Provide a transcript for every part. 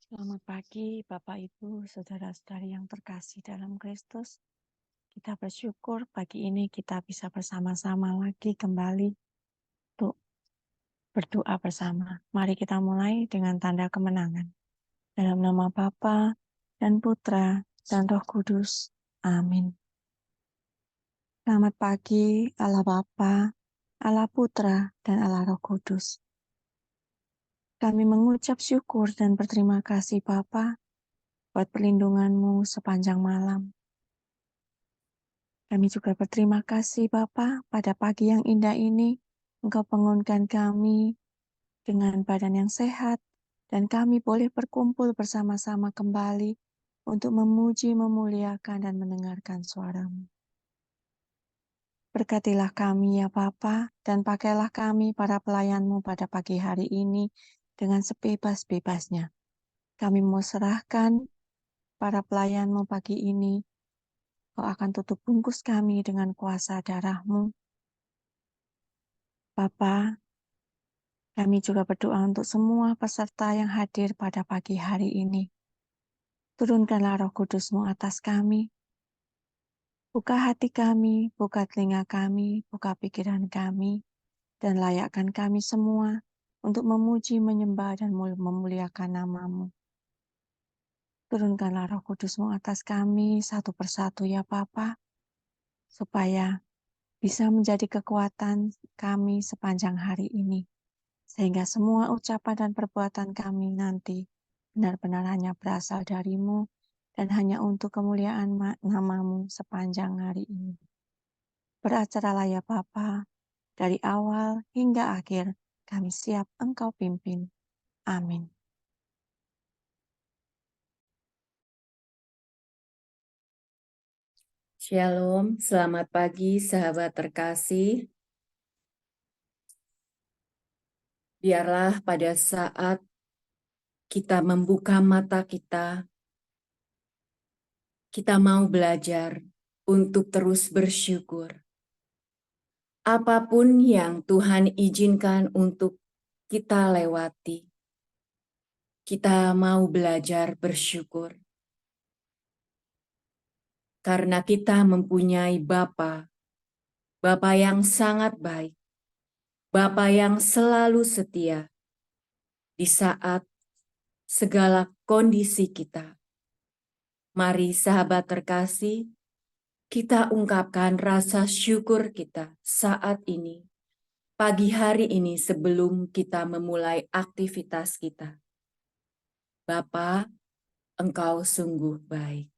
Selamat pagi, Bapak, Ibu, saudara-saudari yang terkasih dalam Kristus. Kita bersyukur pagi ini kita bisa bersama-sama lagi kembali untuk berdoa bersama. Mari kita mulai dengan tanda kemenangan. Dalam nama Bapa dan Putra dan Roh Kudus. Amin. Selamat pagi, Allah Bapa, Allah Putra, dan Allah Roh Kudus. Kami mengucap syukur dan berterima kasih Bapa buat perlindungan-Mu sepanjang malam. Kami juga berterima kasih Bapa, pada pagi yang indah ini, Engkau bangunkan kami dengan badan yang sehat, dan kami boleh berkumpul bersama-sama kembali untuk memuji, memuliakan, dan mendengarkan suara-Mu. Berkatilah kami ya Bapa, dan pakailah kami para pelayan-Mu pada pagi hari ini dengan sebebas-bebasnya. Kami mau serahkan para pelayan-Mu pagi ini. Kau akan tutup bungkus kami dengan kuasa darah-Mu. Bapa, kami juga berdoa untuk semua peserta yang hadir pada pagi hari ini. Turunkanlah Roh Kudus-Mu atas kami. Buka hati kami, buka telinga kami, buka pikiran kami, dan layakkan kami semua untuk memuji, menyembah, dan memuliakan nama-Mu. Turunkanlah Roh Kudus-Mu atas kami satu persatu ya Bapa, supaya bisa menjadi kekuatan kami sepanjang hari ini. Sehingga semua ucapan dan perbuatan kami nanti benar-benar hanya berasal dari-Mu dan hanya untuk kemuliaan nama-Mu sepanjang hari ini. Beracaralah ya Bapa, dari awal hingga akhir kami siap Engkau pimpin. Amin. Shalom, selamat pagi sahabat terkasih. Biarlah pada saat kita membuka mata kita mau belajar untuk terus bersyukur. Apapun yang Tuhan izinkan untuk kita lewati, kita mau belajar bersyukur. Karena kita mempunyai Bapa yang sangat baik, Bapa yang selalu setia di saat segala kondisi kita. Mari sahabat terkasih, kita ungkapkan rasa syukur kita saat ini, pagi hari ini sebelum kita memulai aktivitas kita. Bapa, Engkau sungguh baik.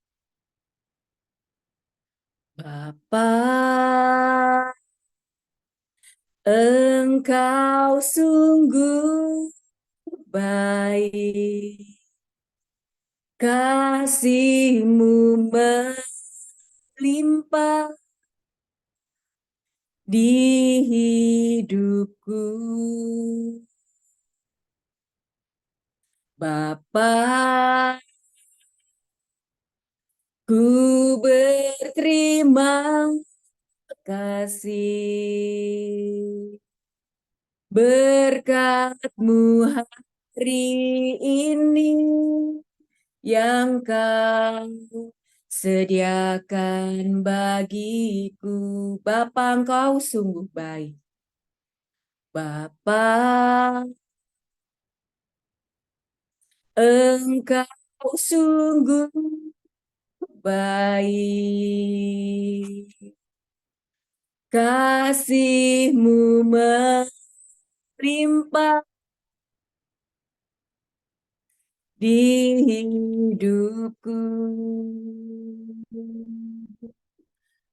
Bapa, Engkau sungguh baik. Kasih-Mu melimpah di hidupku. Bapa, ku berterima kasih. Berkat-Mu hari ini yang Kau sediakan bagiku. Bapa, Engkau sungguh baik. Bapa, Engkau sungguh baik. Kasih-Mu melimpah di hidupku.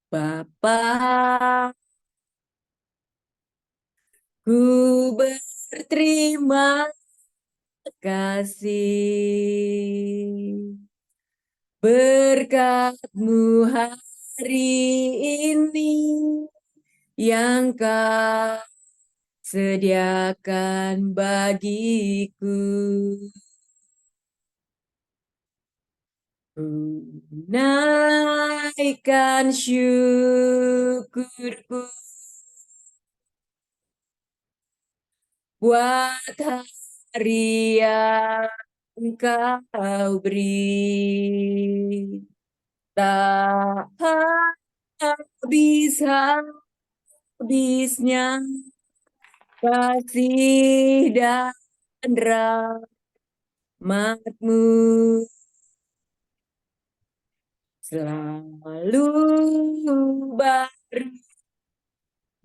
Bapa, ku berterima kasih. Berkat-Mu hari ini yang Kau sediakan bagiku. Naikkan syukurku buat hari yang Engkau beri, tak habis-habisnya kasih dan rahmat-Mu selalu baru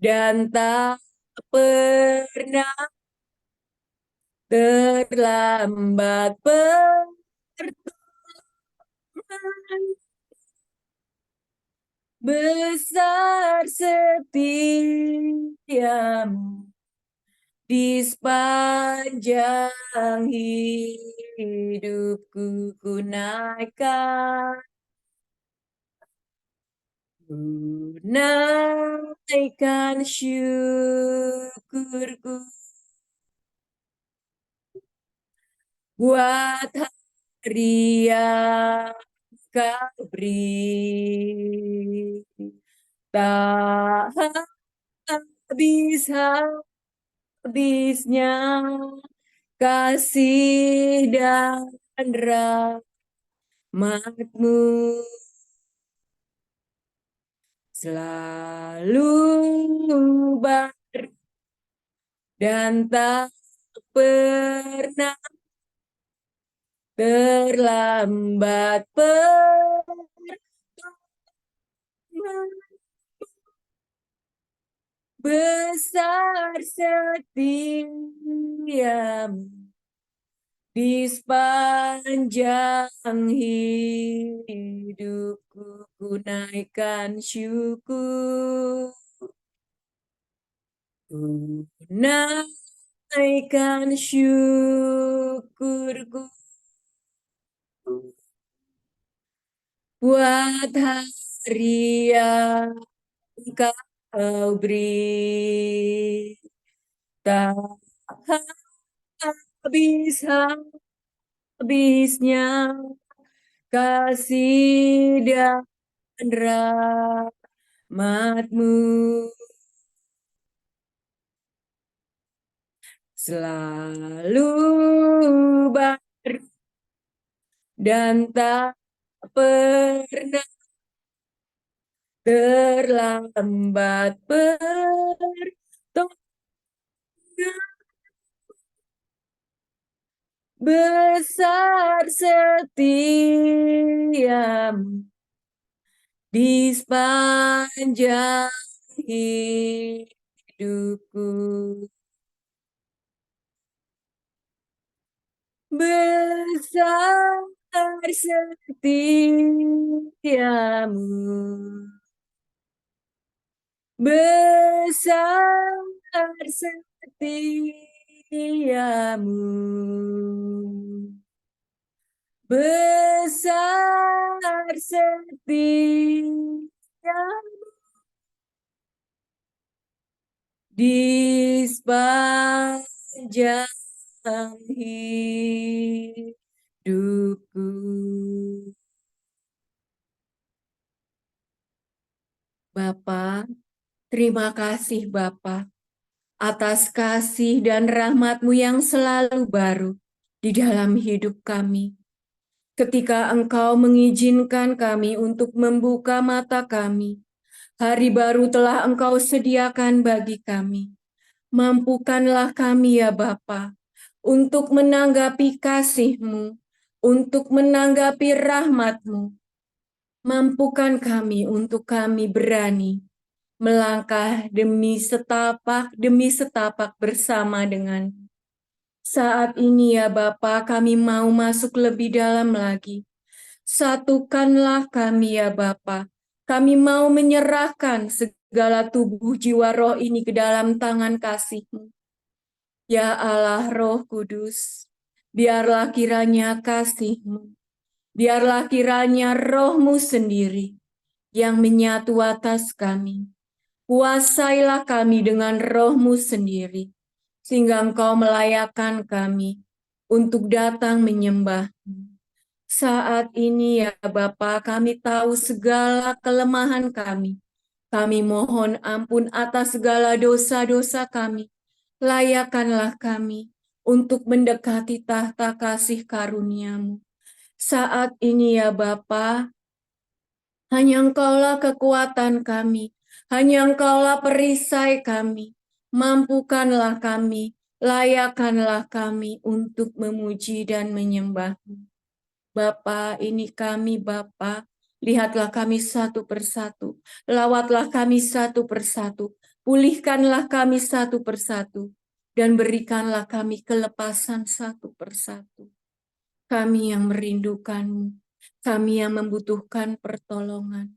dan tak pernah terlambat pertolongan. Besar setiamu di sepanjang hidupku, ku naikkan syukurku buat hari yang Kau beri. Tak habis-habisnya kasih dan rahmat-Mu selalu baru dan tak pernah terlambat pertolongan. Besar setiamu di sepanjang hidupku, ku naikkan syukur, ku naikkan syukurku buat hari yang Kau beri. Tak habis-habisnya kasih dan rahmat-Mu selalu baru dan tak pernah terlambat pertolongan. Besar setiamu di sepanjang hidupku. Besar setiamu, besar setiamu, besar setiamu di sepanjang hidupku. Bapa, terima kasih Bapa atas kasih dan rahmat-Mu yang selalu baru di dalam hidup kami. Ketika Engkau mengizinkan kami untuk membuka mata kami, hari baru telah Engkau sediakan bagi kami. Mampukanlah kami ya Bapa, untuk menanggapi kasih-Mu, untuk menanggapi rahmat-Mu. Mampukan kami untuk kami berani melangkah demi setapak bersama dengan. Saat ini ya Bapa, kami mau masuk lebih dalam lagi. Satukanlah kami ya Bapa. Kami mau menyerahkan segala tubuh jiwa roh ini ke dalam tangan kasih-Mu. Ya Allah Roh Kudus, biarlah kiranya kasih-Mu, biarlah kiranya Roh-Mu sendiri yang menyatu atas kami. Kuasailah kami dengan Roh-Mu sendiri, sehingga Engkau melayakkan kami untuk datang menyembah-Mu. Saat ini ya Bapa, kami tahu segala kelemahan kami. Kami mohon ampun atas segala dosa-dosa kami. Layakkanlah kami untuk mendekati tahta kasih karunia-Mu. Saat ini ya Bapa, hanya Engkaulah kekuatan kami, hanya Engkaulah perisai kami. Mampukanlah kami, layakkanlah kami untuk memuji dan menyembah-Mu. Bapa, ini kami Bapa, lihatlah kami satu persatu, lawatlah kami satu persatu, pulihkanlah kami satu persatu, dan berikanlah kami kelepasan satu persatu. Kami yang merindukan-Mu, kami yang membutuhkan pertolongan.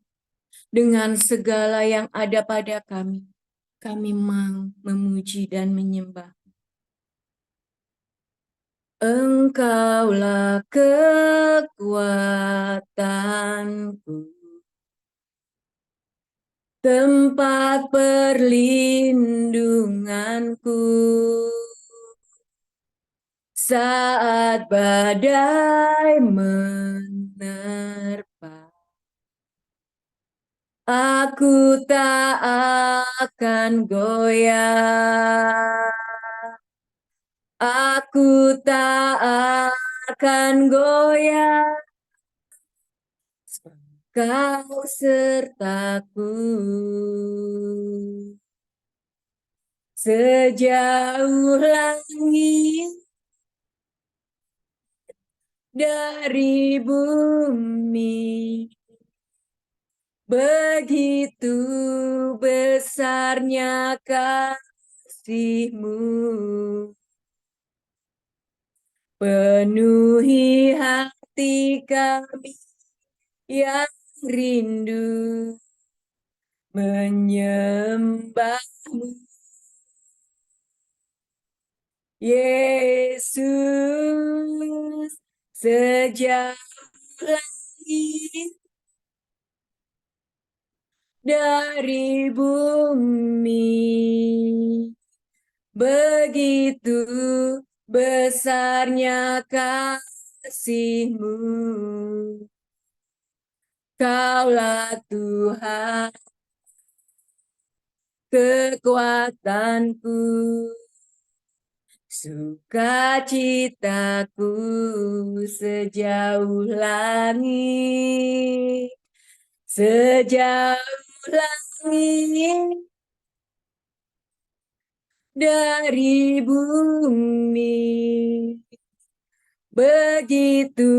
Dengan segala yang ada pada kami mau memuji dan menyembah. Engkaulah kekuatanku, tempat perlindunganku, saat badai menerpa. Aku tak akan goyah. Aku tak akan goyah. Kau sertaku. Sejauh langit dari bumi, begitu besarnya kasih-Mu. Penuhi hati kami yang rindu menyembah-Mu. Yesus, sejak langit dari bumi, begitu besarnya kasih-Mu. Kaulah Tuhan, kekuatanku, sukacitaku sejauh langit, sejauh langit dari bumi, begitu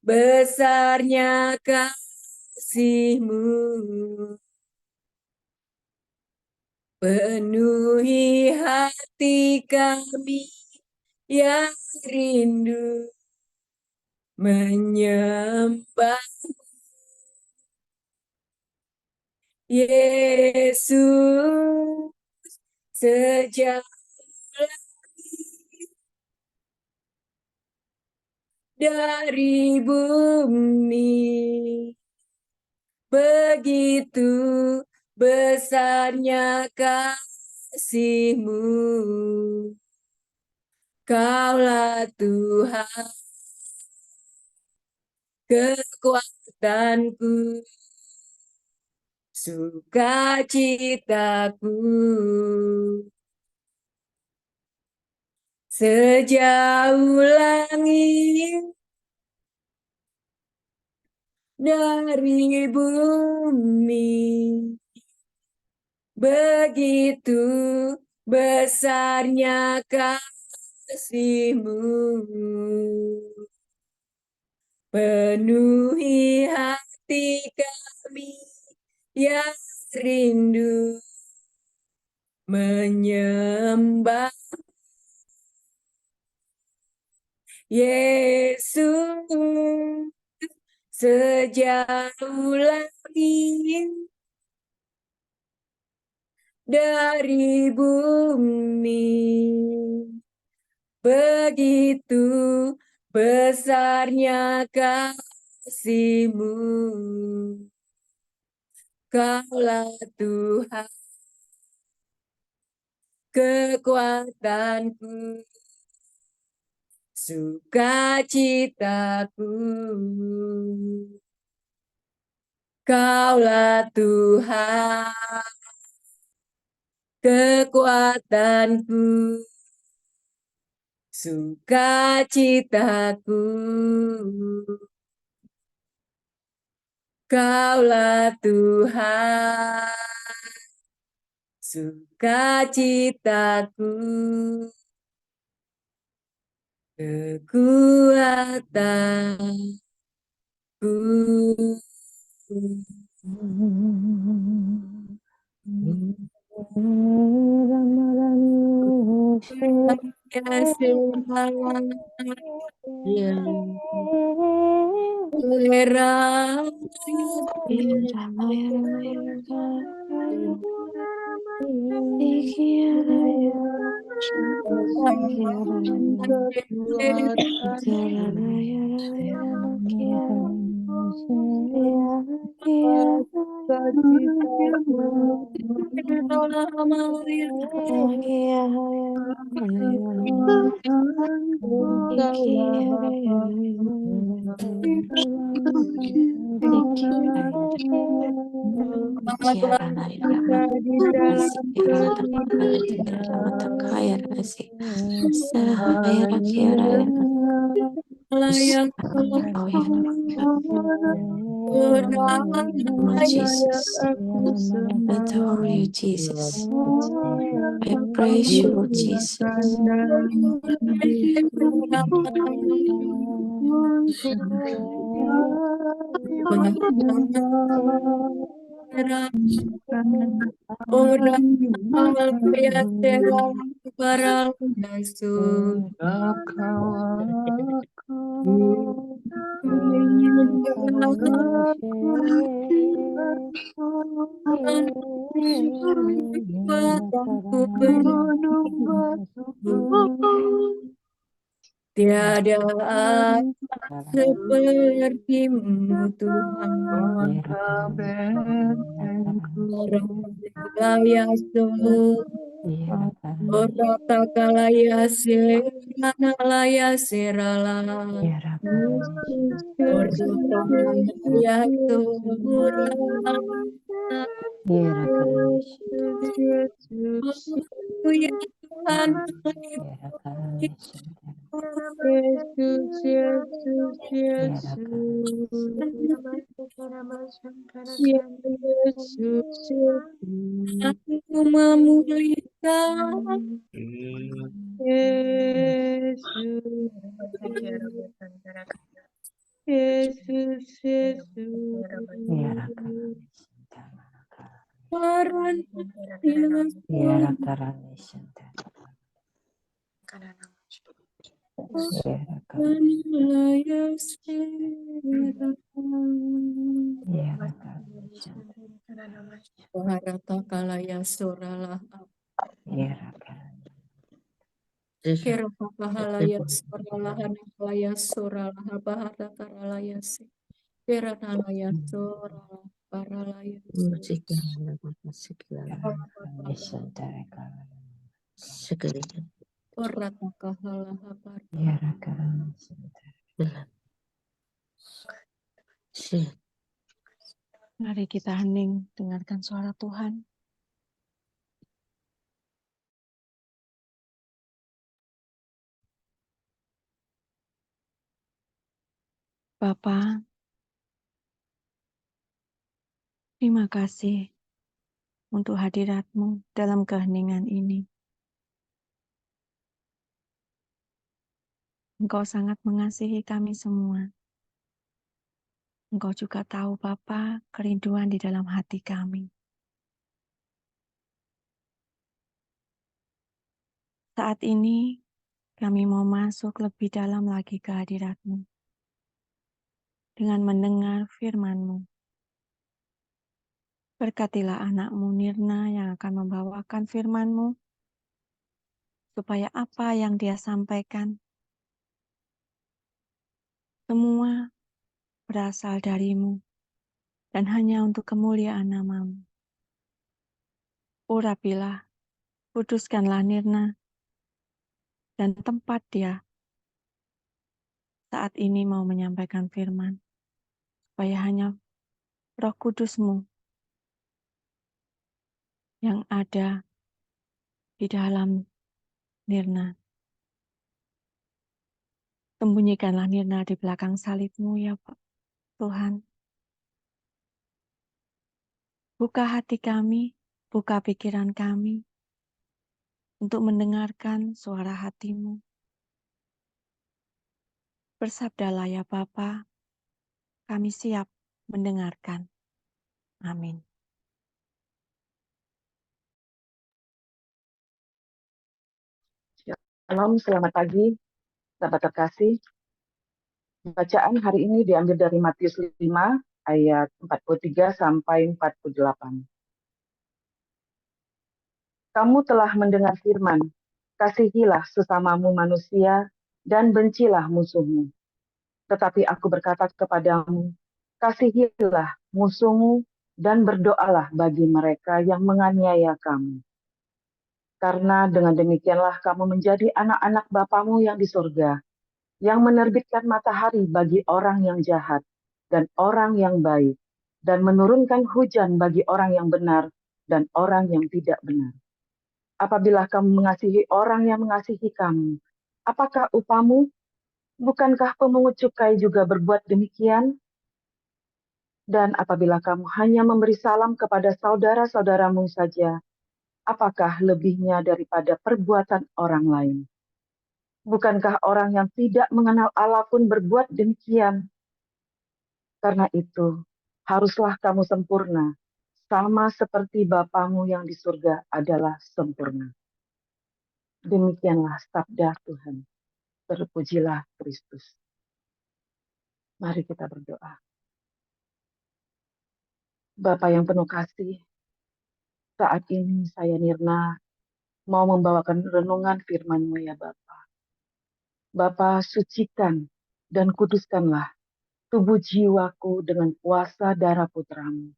besarnya kasih-Mu. Penuhi hati kami yang rindu menyembah Yesus, sejak langit dari bumi, begitu besarnya kasih-Mu. Kaulah Tuhan, kekuatanku, sukacitaku, sejauh langit dari bumi, begitu besarnya kasih-Mu. Penuhi hati kami yang rindu menyembah Yesus, sejauh langit dari bumi, begitu besarnya kasih-Mu. Kaulah Tuhan, kekuatanku, sukacitaku. Kaulah Tuhan, kekuatanku, sukacitaku. Kaulah Tuhan, sukacitaku, kekuatanku. Jesus. Adore you, Jesus. I praise you, Lord Jesus. Orang kaya terang para nasu. Tiada sepertimu Tuhan. Orang kaya ora takalaya serana serala. Ora takalaya surala. Oh ya Tuhan, aku memuliakan Paran Harata kalaya soralah kira pahalaya soralahan kalaya soralah bahata karalaya se kira nalaya soralah paralaya orata kahalah par Mari kita hening, dengarkan suara Tuhan. Bapa, terima kasih untuk hadirat-Mu dalam keheningan ini. Engkau sangat mengasihi kami semua. Engkau juga tahu, Bapa, kerinduan di dalam hati kami. Saat ini, kami mau masuk lebih dalam lagi ke hadirat-Mu dengan mendengar firman-Mu. Berkatilah anak-Mu Nirna yang akan membawakan firman-Mu, supaya apa yang dia sampaikan, semua berasal dari-Mu dan hanya untuk kemuliaan nama-Mu. Urapilah, kuduskanlah Nirna, dan tempat dia saat ini mau menyampaikan firman, supaya hanya Roh Kudus-Mu yang ada di dalam Nirna. Sembunyikanlah Nirna di belakang salib-Mu ya Tuhan. Buka hati kami, buka pikiran kami untuk mendengarkan suara hati-Mu. Bersabdalah ya Bapa, kami siap mendengarkan. Amin. Shalom, selamat pagi, sahabat terkasih. Bacaan hari ini diambil dari Matius 5 ayat 43 sampai 48. Kamu telah mendengar firman, kasihilah sesamamu manusia dan bencilah musuhmu. Tetapi aku berkata kepadamu, kasihilah musuhmu dan berdoalah bagi mereka yang menganiaya kamu. Karena dengan demikianlah kamu menjadi anak-anak Bapamu yang di surga, yang menerbitkan matahari bagi orang yang jahat dan orang yang baik, dan menurunkan hujan bagi orang yang benar dan orang yang tidak benar. Apabila kamu mengasihi orang yang mengasihi kamu, apakah upamu? Bukankah pemungut cukai juga berbuat demikian? Dan apabila kamu hanya memberi salam kepada saudara-saudaramu saja, apakah lebihnya daripada perbuatan orang lain? Bukankah orang yang tidak mengenal Allah pun berbuat demikian? Karena itu, haruslah kamu sempurna, sama seperti Bapamu yang di surga adalah sempurna. Demikianlah sabda Tuhan. Terpujilah Kristus. Mari kita berdoa. Bapa yang penuh kasih, saat ini saya Nirna mau membawakan renungan firman-Mu ya Bapa. Bapa sucikan dan kuduskanlah tubuh jiwaku dengan kuasa darah putra-Mu,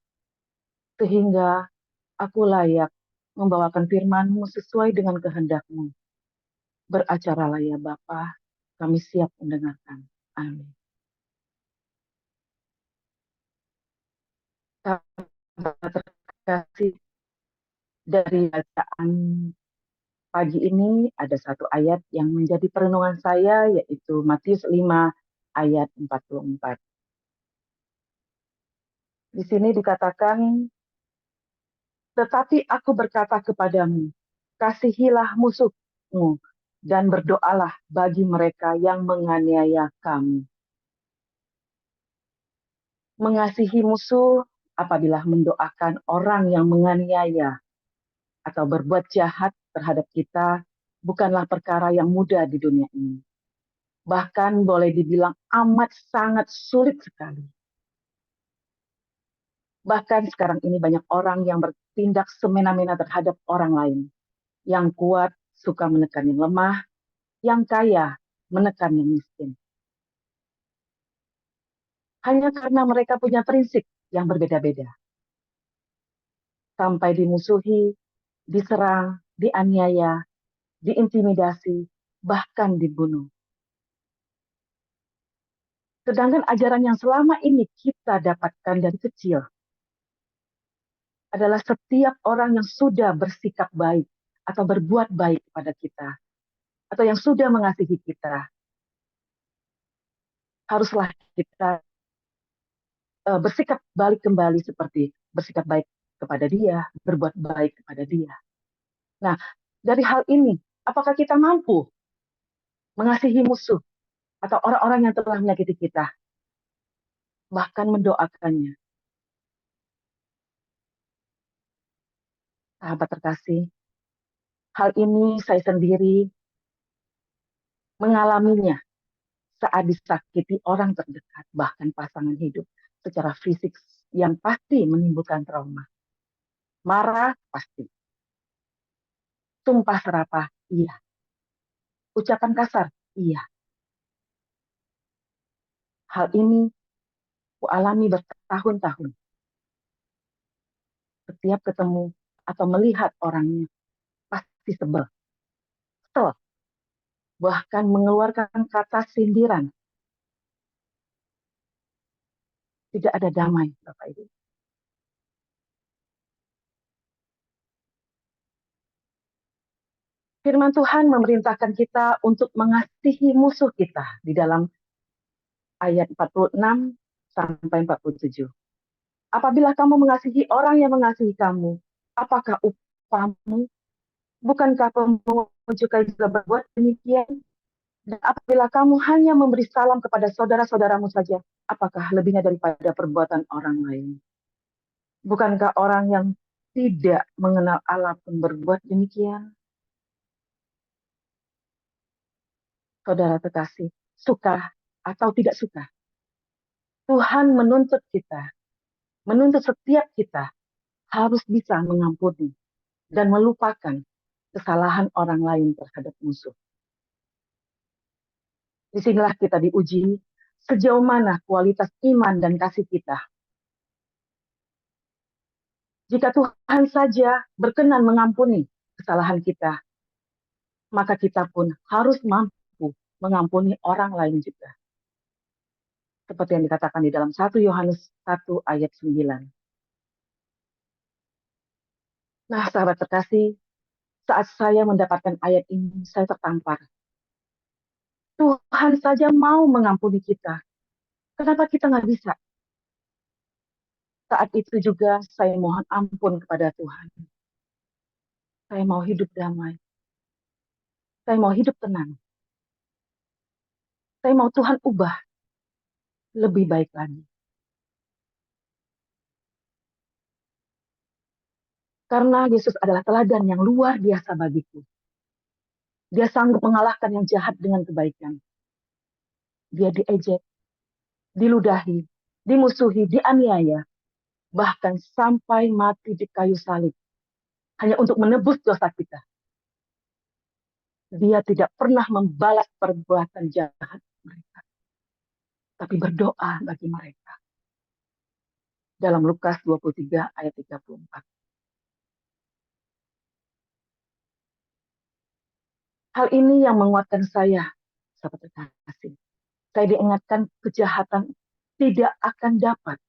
sehingga aku layak membawakan firman-Mu sesuai dengan kehendak-Mu. Beracaralah ya Bapa, kami siap mendengarkan. Amin. Sahabat terkasih, dari bacaan pagi ini ada satu ayat yang menjadi perenungan saya, yaitu Matius 5 ayat 44. Di sini dikatakan, tetapi aku berkata kepadamu, kasihilah musuhmu dan berdoalah bagi mereka yang menganiaya kamu. Mengasihi musuh apabila mendoakan orang yang menganiaya atau berbuat jahat terhadap kita bukanlah perkara yang mudah di dunia ini. Bahkan boleh dibilang amat sangat sulit sekali. Bahkan sekarang ini banyak orang yang bertindak semena-mena terhadap orang lain. Yang kuat suka menekan yang lemah, yang kaya menekan yang miskin. Hanya karena mereka punya prinsip yang berbeda-beda. Sampai dimusuhi, diserang, dianiaya, diintimidasi, bahkan dibunuh. Sedangkan ajaran yang selama ini kita dapatkan dari kecil adalah setiap orang yang sudah bersikap baik atau berbuat baik kepada kita, atau yang sudah mengasihi kita, haruslah kita bersikap balik kembali seperti bersikap baik kepada dia, berbuat baik kepada dia. Nah, dari hal ini, apakah kita mampu mengasihi musuh atau orang-orang yang telah menyakiti kita, bahkan mendoakannya? Sahabat terkasih, hal ini saya sendiri mengalaminya saat disakiti orang terdekat, bahkan pasangan hidup secara fisik yang pasti menimbulkan trauma. Marah, pasti. Sumpah serapah, iya. Ucapan kasar, iya. Hal ini kualami bertahun-tahun. Setiap ketemu atau melihat orangnya, pasti sebel. Kesel. Bahkan mengeluarkan kata sindiran. Tidak ada damai, Bapak Ibu. Firman Tuhan memerintahkan kita untuk mengasihi musuh kita di dalam ayat 46 sampai 47. Apabila kamu mengasihi orang yang mengasihi kamu, apakah upahmu? Bukankah pemujukan juga berbuat demikian? Dan apabila kamu hanya memberi salam kepada saudara-saudaramu saja, apakah lebihnya daripada perbuatan orang lain? Bukankah orang yang tidak mengenal Allah pun berbuat demikian? Saudara terkasih, suka atau tidak suka, Tuhan menuntut kita, menuntut setiap kita harus bisa mengampuni dan melupakan kesalahan orang lain terhadap musuh. Disinilah kita diuji sejauh mana kualitas iman dan kasih kita. Jika Tuhan saja berkenan mengampuni kesalahan kita, maka kita pun harus mampu mengampuni orang lain juga. Seperti yang dikatakan di dalam 1 Yohanes 1 ayat 9. Nah, sahabat terkasih, saat saya mendapatkan ayat ini, saya tertampar. Tuhan saja mau mengampuni kita. Kenapa kita nggak bisa? Saat itu juga saya mohon ampun kepada Tuhan. Saya mau hidup damai. Saya mau hidup tenang. Saya mau Tuhan ubah lebih baik lagi. Karena Yesus adalah teladan yang luar biasa bagiku. Dia sanggup mengalahkan yang jahat dengan kebaikan. Dia diejek, diludahi, dimusuhi, dianiaya, bahkan sampai mati di kayu salib. Hanya untuk menebus dosa kita. Dia tidak pernah membalas perbuatan jahat mereka, tapi berdoa bagi mereka. Dalam Lukas 23 ayat 34. Hal ini yang menguatkan saya, sahabat terkasih. Saya diingatkan kejahatan tidak akan dapat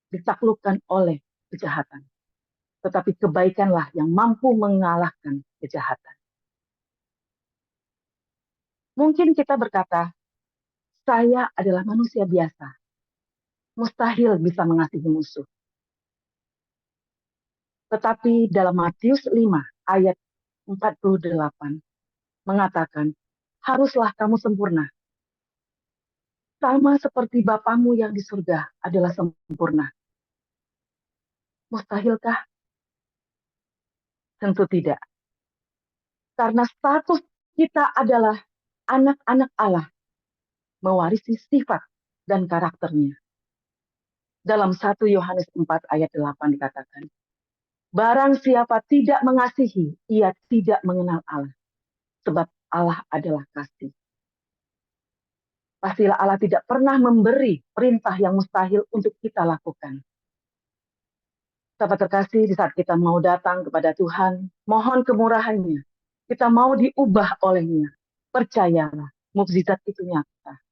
ditaklukkan oleh kejahatan. Tetapi kebaikanlah yang mampu mengalahkan kejahatan. Mungkin kita berkata, saya adalah manusia biasa. Mustahil bisa mengasihi musuh. Tetapi dalam Matius 5 ayat 48 mengatakan, haruslah kamu sempurna. Sama seperti Bapamu yang di surga adalah sempurna. Mustahilkah? Tentu tidak. Karena status kita adalah anak-anak Allah, mewarisi sifat dan karakternya. Dalam 1 Yohanes 4 ayat 8 dikatakan, barang siapa tidak mengasihi, ia tidak mengenal Allah. Sebab Allah adalah kasih. Pastilah Allah tidak pernah memberi perintah yang mustahil untuk kita lakukan. Sahabat terkasih, di saat kita mau datang kepada Tuhan, mohon kemurahannya, kita mau diubah olehnya, percayalah, mukjizat itu nyata.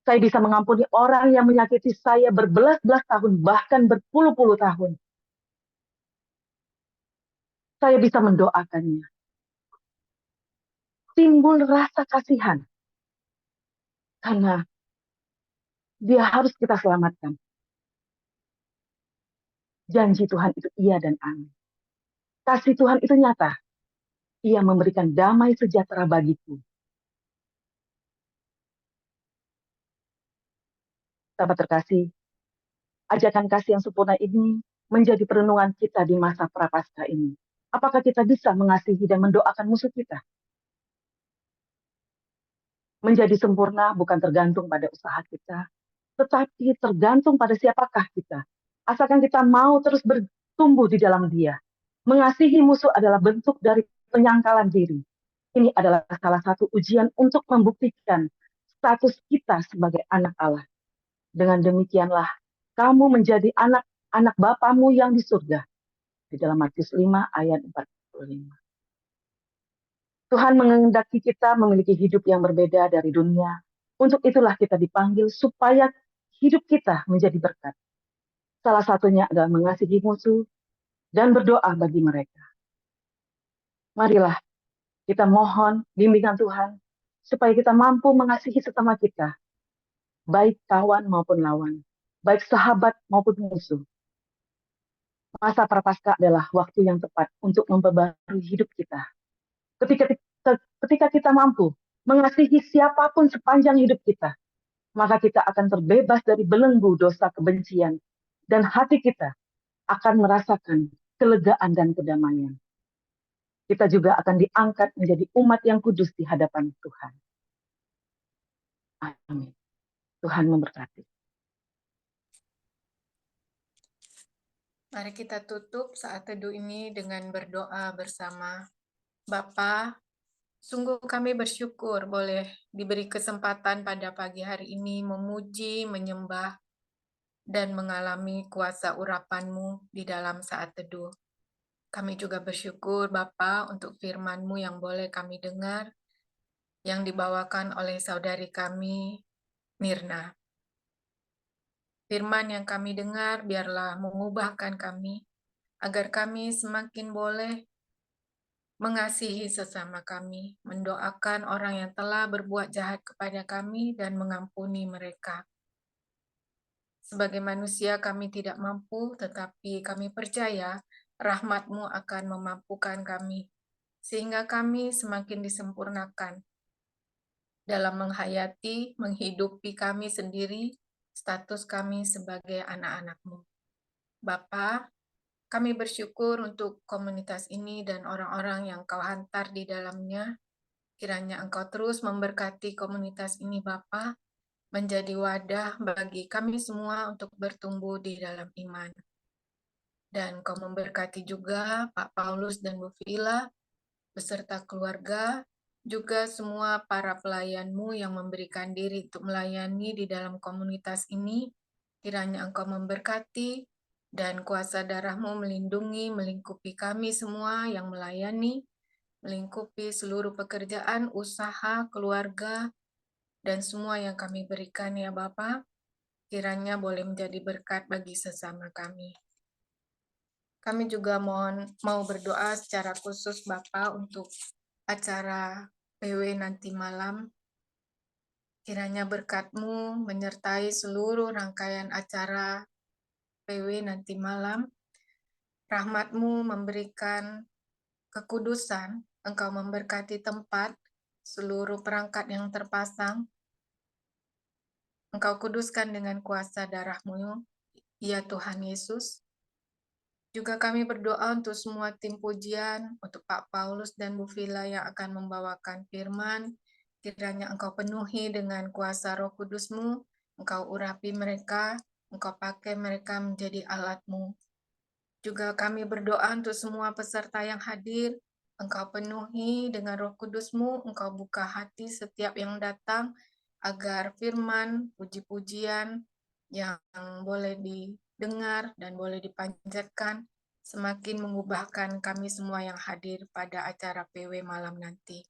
Saya bisa mengampuni orang yang menyakiti saya berbelas-belas tahun, bahkan berpuluh-puluh tahun. Saya bisa mendoakannya. Timbul rasa kasihan. Karena dia harus kita selamatkan. Janji Tuhan itu iya dan amin. Kasih Tuhan itu nyata. Ia memberikan damai sejahtera bagiku. Sahabat terkasih, ajakan kasih yang sempurna ini menjadi perenungan kita di masa prapaskah ini. Apakah kita bisa mengasihi dan mendoakan musuh kita? Menjadi sempurna bukan tergantung pada usaha kita, tetapi tergantung pada siapakah kita. Asalkan kita mau terus bertumbuh di dalam Dia. Mengasihi musuh adalah bentuk dari penyangkalan diri. Ini adalah salah satu ujian untuk membuktikan status kita sebagai anak Allah. Dengan demikianlah, kamu menjadi anak-anak Bapamu yang di surga. Di dalam Matius 5 ayat 45. Tuhan menghendaki kita memiliki hidup yang berbeda dari dunia. Untuk itulah kita dipanggil supaya hidup kita menjadi berkat. Salah satunya adalah mengasihi musuh dan berdoa bagi mereka. Marilah Kita mohon bimbingan Tuhan, supaya kita mampu mengasihi sesama kita, baik kawan maupun lawan, baik sahabat maupun musuh. Masa Prapaskah adalah waktu yang tepat untuk memperbarui hidup kita. Ketika kita mampu mengasihi siapapun sepanjang hidup kita, maka kita akan terbebas dari belenggu dosa kebencian, dan hati kita akan merasakan kelegaan dan kedamaian. Kita juga akan diangkat menjadi umat yang kudus di hadapan Tuhan. Amin. Tuhan memberkati. Mari kita tutup saat teduh ini dengan berdoa bersama. Bapa, sungguh kami bersyukur boleh diberi kesempatan pada pagi hari ini memuji, menyembah, dan mengalami kuasa urapan-Mu di dalam saat teduh. Kami juga bersyukur Bapa untuk firman-Mu yang boleh kami dengar, yang dibawakan oleh saudari kami, Mirna. Firman yang kami dengar biarlah mengubahkan kami, agar kami semakin boleh mengasihi sesama kami, mendoakan orang yang telah berbuat jahat kepada kami dan mengampuni mereka. Sebagai manusia kami tidak mampu, tetapi kami percaya rahmat-Mu akan memampukan kami, sehingga kami semakin disempurnakan dalam menghayati, menghidupi kami sendiri, status kami sebagai anak-anak-Mu. Bapa, kami bersyukur untuk komunitas ini dan orang-orang yang Kau hantar di dalamnya. Kiranya Engkau terus memberkati komunitas ini, Bapa, menjadi wadah bagi kami semua untuk bertumbuh di dalam iman. Dan Kau memberkati juga Pak Paulus dan Bu Vila, beserta keluarga, juga semua para pelayan-Mu yang memberikan diri untuk melayani di dalam komunitas ini. Kiranya Engkau memberkati dan kuasa darah-Mu melindungi, melingkupi kami semua yang melayani, melingkupi seluruh pekerjaan, usaha, keluarga, dan semua yang kami berikan ya Bapa. Kiranya boleh menjadi berkat bagi sesama kami. Kami juga mau berdoa secara khusus Bapa untuk acara PW nanti malam. Kiranya berkat-Mu menyertai seluruh rangkaian acara PW nanti malam. Rahmat-Mu memberikan kekudusan, Engkau memberkati tempat, seluruh perangkat yang terpasang. Engkau kuduskan dengan kuasa darah-Mu, ya Tuhan Yesus. Juga kami berdoa untuk semua tim pujian, untuk Pak Paulus dan Bu Vila yang akan membawakan firman. Kiranya Engkau penuhi dengan kuasa Roh Kudus-Mu, Engkau urapi mereka, Engkau pakai mereka menjadi alat-Mu. Juga kami berdoa untuk semua peserta yang hadir, Engkau penuhi dengan Roh Kudus-Mu, Engkau buka hati setiap yang datang, agar firman, puji-pujian yang boleh didengar dan boleh dipanjatkan, semakin mengubahkan kami semua yang hadir pada acara PW malam nanti.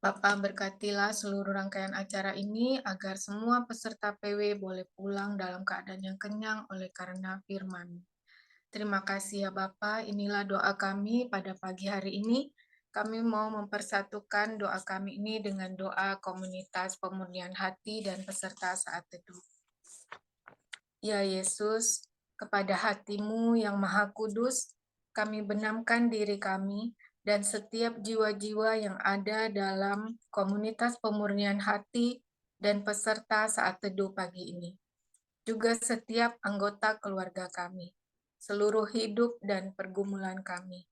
Bapa berkatilah seluruh rangkaian acara ini, agar semua peserta PW boleh pulang dalam keadaan yang kenyang oleh karena firman. Terima kasih ya Bapa, inilah doa kami pada pagi hari ini. Kami mau mempersatukan doa kami ini dengan doa komunitas pemurnian hati dan peserta saat teduh. Ya Yesus, kepada hati-Mu yang maha kudus, kami benamkan diri kami dan setiap jiwa-jiwa yang ada dalam komunitas pemurnian hati dan peserta saat teduh pagi ini. Juga setiap anggota keluarga kami, seluruh hidup dan pergumulan kami.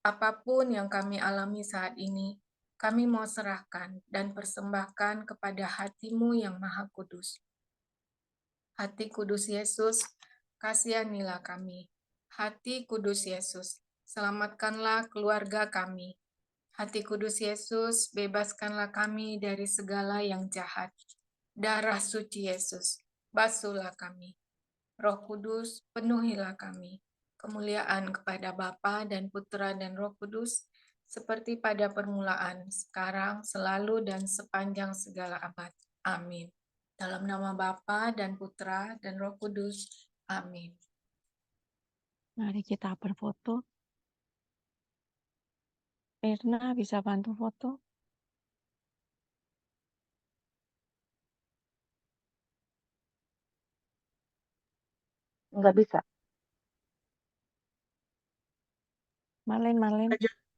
Apapun yang kami alami saat ini, kami mau serahkan dan persembahkan kepada hati-Mu yang maha kudus. Hati kudus Yesus, kasihanilah kami. Hati kudus Yesus, selamatkanlah keluarga kami. Hati kudus Yesus, bebaskanlah kami dari segala yang jahat. Darah suci Yesus, basuhlah kami. Roh Kudus, penuhilah kami. Kemuliaan kepada Bapa dan Putra dan Roh Kudus, seperti pada permulaan, sekarang, selalu, dan sepanjang segala abad. Amin. Dalam nama Bapa dan Putra dan Roh Kudus. Amin. Mari kita berfoto. Mirna bisa bantu foto? Nggak bisa. Marlin.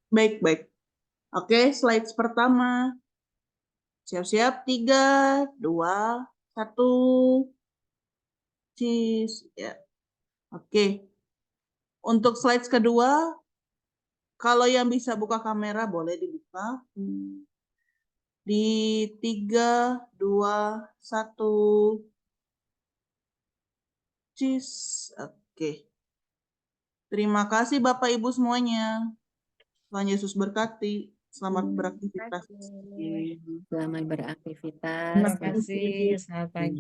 Baik. Oke, slides pertama. Siap-siap, 3, 2, 1. Cheese. Ya. Oke. Untuk slides kedua, kalau yang bisa buka kamera boleh dibuka. Di 3, 2, 1. Cheese. Oke. Terima kasih Bapak Ibu semuanya. Tuhan Yesus berkati. Selamat beraktivitas. Selamat beraktivitas. Terima kasih. Selamat pagi.